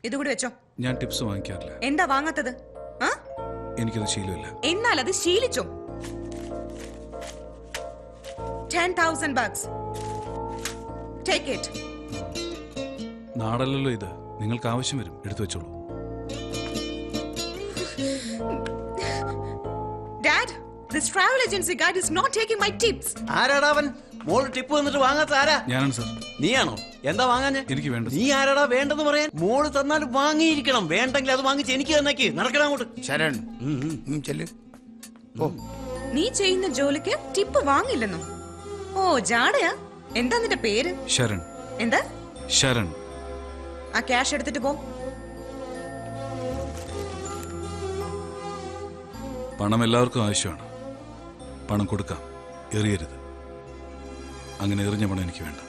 ഇതുകൂടി വെച്ചോ. ഞാൻ ടിപ്സ് വാങ്ങിക്കാറില്ല. എന്താ വാങ്ങാത്തത്? എനിക്കത് ശീലമില്ല. എന്നാൽ അത് ശീലിച്ചോ. 10,000 bucks. Take it. നാടല്ലല്ലോ ഇത്. നിങ്ങൾക്ക് ആവശ്യം വരും, എടുത്തു വെച്ചോളൂ. Dad, this travel agency guide is not taking my tips. ആരാടാ അവൻ? മോൾ ടിപ്പ് വന്നിട്ട് വാങ്ങാത്ത ആരാ? ഞാനാണ് സർ. നീയാണോ? എന്താ വാങ്ങാഞ്ഞ്? എനിക്ക് വേണ്ട. നീ ആരാടാ വേണ്ടെന്ന് പറയാൻ? മോള് തന്നാൽ വാങ്ങിയിരിക്കണം. വേണ്ടെങ്കിൽ അത് വാങ്ങിച്ച് എനിക്ക് തന്നേക്ക്. നടക്കണം അങ്ങോട്ട്. ശരൺ ചെല്ല്. ഓ, നീ ചെയ്യുന്ന ജോലിക്ക് ടിപ്പ് വാങ്ങില്ലെന്നോ? ഓ ജാടയാ. എന്താ നിന്റെ പേര്? ശരൺ. എന്താ? ശരൺ. ആ ക്യാഷ് എടുത്തിട്ട് പോ. പണം എല്ലാവർക്കും ആവശ്യമാണ്. പണം കൊടുക്കാം, എറിയരുത്. അങ്ങനെ എറിഞ്ഞ പണം എനിക്ക് വേണ്ട.